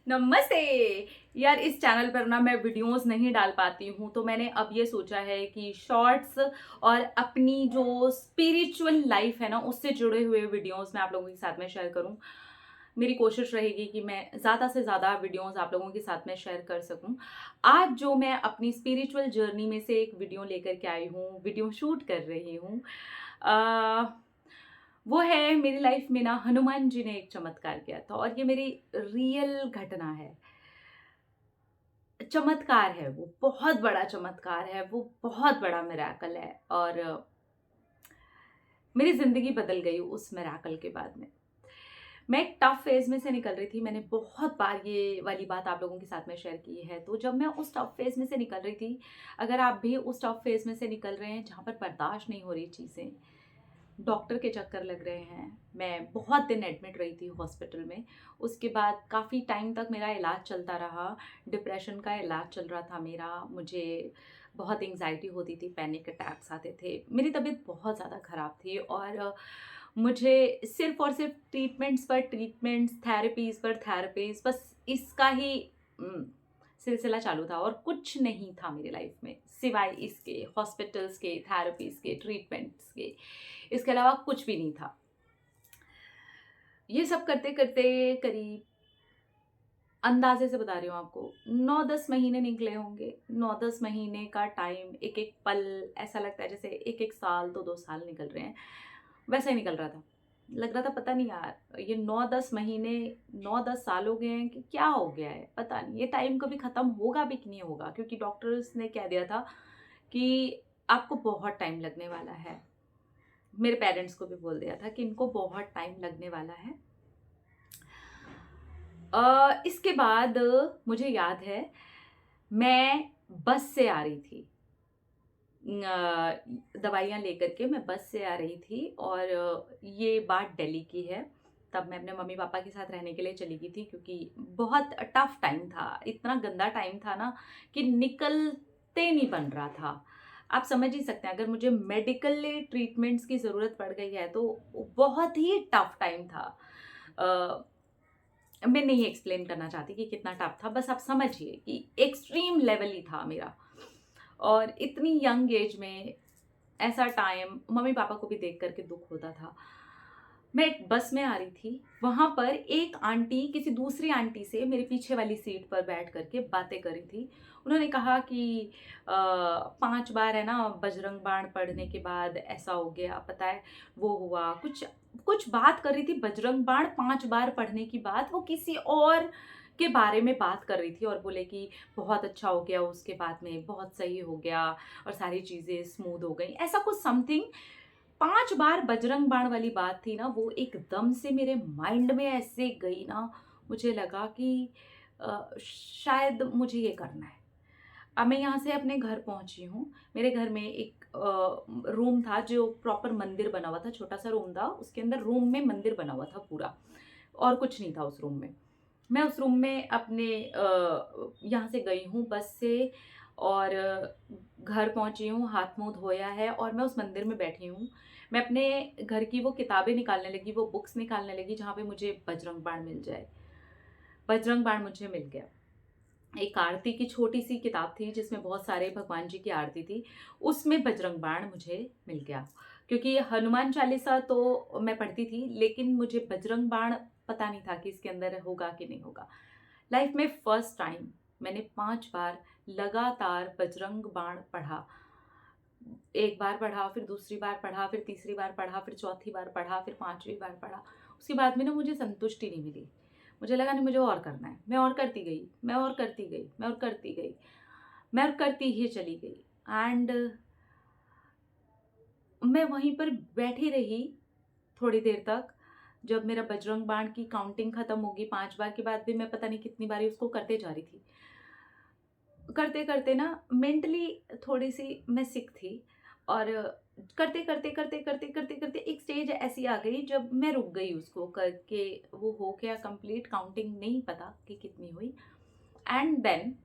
नमस्ते यार। इस चैनल पर ना मैं वीडियोस नहीं डाल पाती हूँ, तो मैंने अब ये सोचा है कि शॉर्ट्स और अपनी जो स्पिरिचुअल लाइफ है ना उससे जुड़े हुए वीडियोस मैं आप लोगों के साथ में शेयर करूँ। मेरी कोशिश रहेगी कि मैं ज़्यादा से ज़्यादा वीडियोस आप लोगों के साथ में शेयर कर सकूँ। आज जो मैं अपनी स्पिरिचुअल जर्नी में से एक वीडियो लेकर के आई हूँ, वीडियो शूट कर रही हूँ, वो है मेरी लाइफ में ना हनुमान जी ने एक चमत्कार किया था और ये मेरी रियल घटना है। चमत्कार है, वो बहुत बड़ा चमत्कार है, वो बहुत बड़ा मिरेकल है और मेरी ज़िंदगी बदल गई उस मिरेकल के बाद में। मैं एक टफ़ फ़ेज़ में से निकल रही थी, मैंने बहुत बार ये वाली बात आप लोगों के साथ में शेयर की है। तो जब मैं उस टफ़ फ़ेज़ में से निकल रही थी, अगर आप भी उस टफ़ फ़ेज़ में से निकल रहे हैं जहाँ पर बर्दाश्त नहीं हो रही चीज़ें, डॉक्टर के चक्कर लग रहे हैं, मैं बहुत दिन एडमिट रही थी हॉस्पिटल में। उसके बाद काफ़ी टाइम तक मेरा इलाज चलता रहा, डिप्रेशन का इलाज चल रहा था मेरा, मुझे बहुत एंग्ज़ायटी होती थी, पैनिक अटैक्स आते थे, मेरी तबीयत बहुत ज़्यादा ख़राब थी और मुझे सिर्फ़ और सिर्फ़ ट्रीटमेंट्स पर ट्रीटमेंट्स, थेरेपीज़ पर थेरेपीज़, बस इसका ही उम, सिलसिला चालू था और कुछ नहीं था मेरी लाइफ़ में, सिवाय इसके हॉस्पिटल्स के, थेरेपीज़ के, ट्रीटमेंट्स के। इसके अलावा कुछ भी नहीं था। ये सब करते-करते करीब अंदाज़े से बता रही हूँ आपको 9-10 महीने निकले होंगे। 9-10 महीने का टाइम, एक-एक पल ऐसा लगता है जैसे 1-1 साल, 2-2 साल निकल रहे हैं, वैसा ही निकल रहा था। लग रहा था पता नहीं यार, ये 9-10 महीने 9-10 साल हो गए हैं कि क्या हो गया है, पता नहीं। ये टाइम कभी ख़त्म होगा भी कि नहीं होगा, क्योंकि डॉक्टर्स ने कह दिया था कि आपको बहुत टाइम लगने वाला है। मेरे पेरेंट्स को भी बोल दिया था कि इनको बहुत टाइम लगने वाला है। इसके बाद मुझे याद है, मैं बस से आ रही थी। दवाइयाँ लेकर के मैं बस से आ रही थी और ये बात दिल्ली की है। तब मैं अपने मम्मी-पापा के साथ रहने के लिए चली गई थी, क्योंकि बहुत टफ़ टाइम था। इतना गंदा टाइम था ना कि निकलते नहीं बन रहा था। आप समझ ही सकते हैं, अगर मुझे मेडिकली ट्रीटमेंट्स की ज़रूरत पड़ गई है तो बहुत ही टफ़ टाइम था। अ, मैं नहीं एक्सप्लेन करना चाहती कि कितना टफ़ था, बस आप समझिए कि एक्सट्रीम लेवल ही था मेरा। और इतनी यंग एज में ऐसा टाइम, मम्मी-पापा को भी देख कर के दुःख होता था। मैं एक बस में आ रही थी, वहाँ पर एक आंटी किसी दूसरी आंटी से मेरे पीछे वाली सीट पर बैठ कर के बातें कर रही थी। उन्होंने कहा कि 5 बार है ना बजरंग बाण पढ़ने के बाद ऐसा हो गया, पता है वो हुआ, कुछ कुछ बात कर रही थी बजरंग बाण 5 बार पढ़ने की बात, वो किसी और के बारे में बात कर रही थी और बोले कि बहुत अच्छा हो गया, उसके बाद में बहुत सही हो गया और सारी चीज़ें स्मूथ हो गई। ऐसा कुछ समथिंग 5 बार बजरंग बाण वाली बात थी ना, वो एकदम से मेरे माइंड में ऐसे गई ना, मुझे लगा कि शायद मुझे ये करना है। अब मैं यहाँ से अपने घर पहुँची हूँ। मेरे घर में एक रूम था जो प्रॉपर मंदिर बना हुआ था, छोटा-सा रूम था, उसके अंदर रूम में मंदिर बना हुआ था पूरा, और कुछ नहीं था उस रूम में। मैं उस रूम में अपने यहाँ से गई हूँ बस से और घर पहुँची हूँ, हाथ-मुँह धोया है और मैं उस मंदिर में बैठी हूँ। मैं अपने घर की वो किताबें निकालने लगी, वो बुक्स निकालने लगी जहाँ पे मुझे बजरंग बाण मिल जाए। बजरंग बाण मुझे मिल गया। एक आरती की छोटी-सी किताब थी जिसमें बहुत सारे भगवान जी की आरती थी, उसमें बजरंग बाण मुझे मिल गया। क्योंकि हनुमान चालीसा तो मैं पढ़ती थी, लेकिन मुझे बजरंग बाण पता नहीं था कि इसके अंदर होगा कि नहीं होगा। लाइफ में फर्स्ट टाइम मैंने 5 बार लगातार बजरंग बाण पढ़ा। एक बार पढ़ा, फिर दूसरी बार पढ़ा, फिर तीसरी बार पढ़ा, फिर चौथी बार पढ़ा, फिर 5वीं बार पढ़ा। उसके बाद में ना मुझे संतुष्टि नहीं मिली। मुझे लगा नहीं, मुझे और करना है। मैं और करती गई, मैं और करती गई, मैं और करती गई, मैं और करती ही चली गई एंड मैं वहीं पर बैठी रही थोड़ी देर तक। जब मेरा बजरंग बाण की काउंटिंग खत्म होगी 5 बार के बाद भी मैं पता नहीं कितनी बारी उसको करते जा रही थी। करते-करते ना मेंटली थोड़ी-सी मैं सिक थी और करते-करते एक स्टेज ऐसी आ गई जब मैं रुक गई उसको करके। वो हो गया कंप्लीट, काउंटिंग नहीं पता कि कितनी हुई एंड देन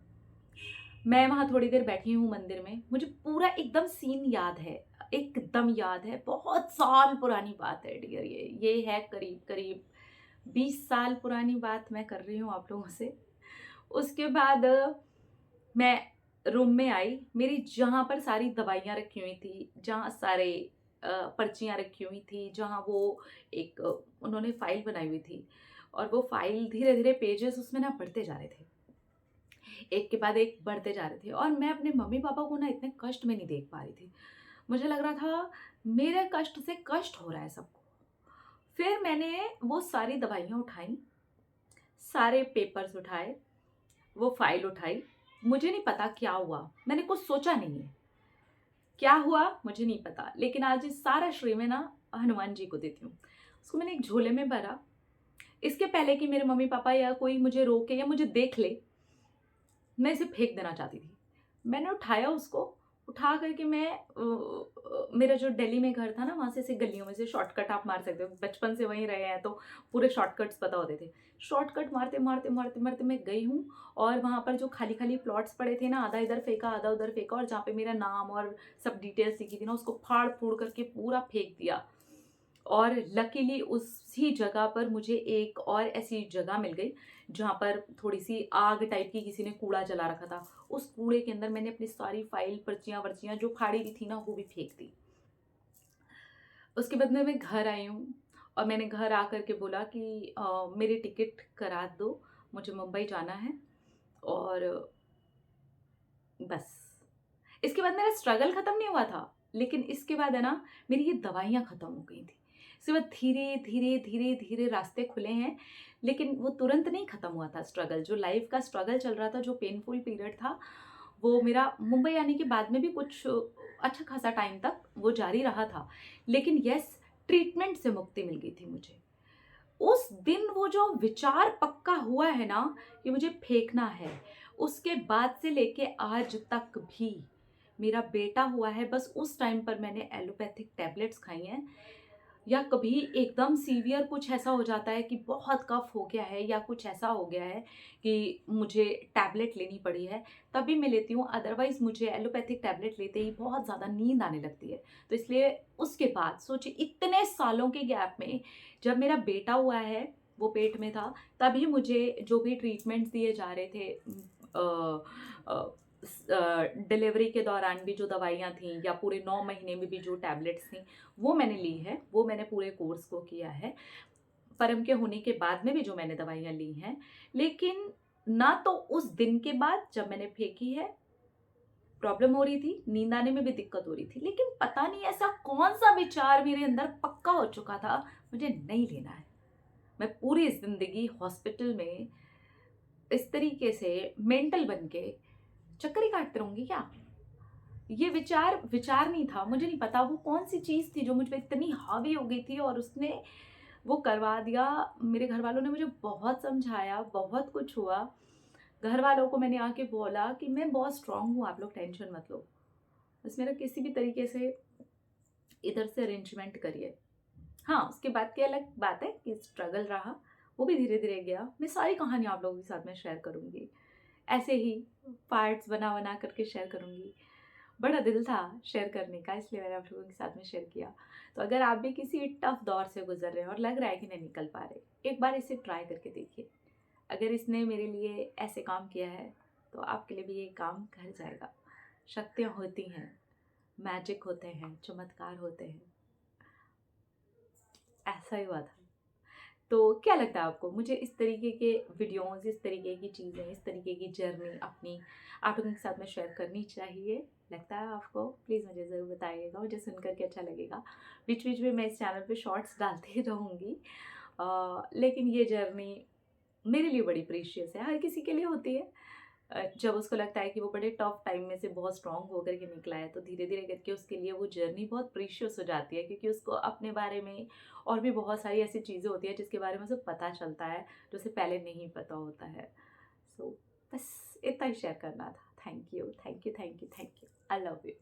मैं वहाँ थोड़ी देर बैठी हूँ मंदिर में। मुझे पूरा एकदम सीन याद है, एकदम याद है। बहुत साल पुरानी बात है डियर, ये है करीब-करीब 20 साल पुरानी बात मैं कर रही हूँ आप लोगों से। उसके बाद मैं रूम में आई, मेरी जहाँ पर सारी दवाइयाँ रखी हुई थी, जहाँ सारे पर्चियाँ रखी हुई थी, जहाँ वो एक उन्होंने फ़ाइल बनाई हुई थी और वो फ़ाइल धीरे-धीरे पेजेज़ उसमें ना बढ़ते जा रहे थे। एक के बाद एक बढ़ते जा रहे थे और मैं अपने मम्मी-पापा को ना इतने कष्ट में नहीं देख पा रही थी। मुझे लग रहा था मेरे कष्ट से कष्ट हो रहा है सबको। फिर मैंने वो सारी दवाइयाँ उठाई, सारे पेपर्स उठाए, वो फ़ाइल उठाई। मुझे नहीं पता क्या हुआ, मैंने कुछ सोचा नहीं है। क्या हुआ मुझे नहीं पता, लेकिन आज इस सारा श्रेय मैं ना हनुमान जी को देती हूँ। उसको मैंने एक झोले में भरा, इसके पहले कि मेरे मम्मी-पापा या कोई मुझे रोके या मुझे देख ले, मैं इसे फेंक देना चाहती थी। मैंने उठाया उसको, उठा कर के मैं मेरा जो दिल्ली में घर था ना, वहाँ से ऐसे गलियों में से शॉर्टकट आप मार सकते हो। बचपन से वहीं रहे हैं तो पूरे शॉर्टकट्स पता होते थे। शॉर्टकट मारते-मारते मैं गई हूँ और वहाँ पर जो खाली-खाली प्लॉट्स पड़े थे ना, आधा इधर फेंका, आधा उधर फेंका और जहाँ पे मेरा नाम और सब डिटेल्स लिखी थी ना, उसको फाड़-फूड़ करके पूरा फेंक दिया। और लकीली उसी जगह पर मुझे एक और ऐसी जगह मिल गई जहाँ पर थोड़ी-सी आग टाइप की किसी ने कूड़ा जला रखा था। उस कूड़े के अंदर मैंने अपनी सारी फाइल, पर्चियाँ-वर्चियाँ जो फाड़ी हुई थी ना वो भी फेंक दी। उसके बाद में मैं घर आई हूँ और मैंने घर आकर के बोला कि मेरी टिकट करा दो, मुझे मुंबई जाना है और बस। इसके बाद मेरा स्ट्रगल खत्म नहीं हुआ था, लेकिन इसके बाद है ना मेरी ये दवाइयाँ खत्म हो गई थी। इसके बाद धीरे-धीरे रास्ते खुले हैं, लेकिन वो तुरंत नहीं खत्म हुआ था स्ट्रगल। जो लाइफ़ का स्ट्रगल चल रहा था, जो पेनफुल पीरियड था, वो मेरा मुंबई आने के बाद में भी कुछ अच्छा खासा टाइम तक वो जारी रहा था। लेकिन येस, ट्रीटमेंट से मुक्ति मिल गई थी मुझे। उस दिन वो जो विचार पक्का हुआ है ना कि मुझे फेंकना है, उसके बाद से लेके आज तक भी मेरा बेटा हुआ है, बस उस टाइम पर मैंने एलोपैथिक टैबलेट्स खाई हैं या कभी एकदम सीवियर कुछ ऐसा हो जाता है कि बहुत कफ हो गया है या कुछ ऐसा हो गया है कि मुझे टैबलेट लेनी पड़ी है, तभी मैं लेती हूँ। अदरवाइज़ मुझे एलोपैथिक टैबलेट लेते ही बहुत ज़्यादा नींद आने लगती है। तो इसलिए उसके बाद सोचिए इतने सालों के गैप में जब मेरा बेटा हुआ है, वो पेट में था, तभी मुझे जो भी ट्रीटमेंट्स दिए जा रहे थे डिलीवरी के दौरान भी जो दवाइयाँ थीं या पूरे 9 महीने में भी जो टैबलेट्स थीं, वो मैंने ली है, वो मैंने पूरे कोर्स को किया है। परम के होने के बाद में भी जो मैंने दवाइयाँ ली हैं, लेकिन ना तो उस दिन के बाद जब मैंने फेंकी है, प्रॉब्लम हो रही थी, नींद आने में भी दिक्कत हो रही थी, लेकिन पता नहीं ऐसा कौन-सा विचार मेरे अंदर पक्का हो चुका था, मुझे नहीं लेना है। मैं पूरी ज़िंदगी हॉस्पिटल में इस तरीके से मेंटल बन के चक्कर ही काटती रहूँगी क्या? ये विचार विचार नहीं था, मुझे नहीं पता वो कौन-सी चीज़ थी जो मुझ पे इतनी हावी हो गई थी और उसने वो करवा दिया। मेरे घरवालों ने मुझे बहुत समझाया, बहुत कुछ हुआ। घरवालों को मैंने आके बोला कि मैं बहुत स्ट्रॉन्ग हूँ, आप लोग टेंशन मत लो। बस मेरा किसी भी तरीके से इधर से अरेंजमेंट करिए। हाँ, उसके बाद की अलग बात है कि स्ट्रगल रहा, वो भी धीरे-धीरे गया। मैं सारी कहानियाँ आप लोगों के साथ में शेयर करूँगी। ऐसे ही पार्ट्स बना-बना करके शेयर करूँगी। बड़ा दिल था शेयर करने का, इसलिए मैंने आप लोगों के साथ में शेयर किया। तो अगर आप भी किसी टफ दौर से गुज़र रहे हैं और लग रहा है कि नहीं निकल पा रहे, एक बार इसे ट्राई करके देखिए। अगर इसने मेरे लिए ऐसे काम किया है, तो आपके लिए भी ये काम कर जाएगा। शक्तियाँ होती हैं, मैजिक होते हैं, चमत्कार होते हैं। ऐसा ही हुआ था। तो क्या लगता है आपको? मुझे इस तरीके के वीडियोज़, इस तरीके की चीज़ें, इस तरीके की जर्नी अपनी आप लोगों के साथ में शेयर करनी चाहिए? लगता है आपको? प्लीज़ मुझे ज़रूर बताइएगा, मुझे सुन कर के अच्छा लगेगा। बीच-बीच में मैं इस चैनल पे शॉर्ट्स डालती रहूँगी। लेकिन ये जर्नी मेरे लिए बड़ी प्रीशियस है, हर किसी के लिए होती है। जब उसको लगता है कि वो बड़े टफ टाइम में से बहुत स्ट्रॉन्ग होकर के निकला है, तो धीरे-धीरे करके उसके लिए वो जर्नी बहुत प्रीशियस हो जाती है, क्योंकि उसको अपने बारे में और भी बहुत सारी ऐसी चीज़ें होती हैं जिसके बारे में उसे पता चलता है, जो उसे पहले नहीं पता होता है। सो बस इतना ही शेयर करना था। Thank you, thank you, thank you, thank you. I love you.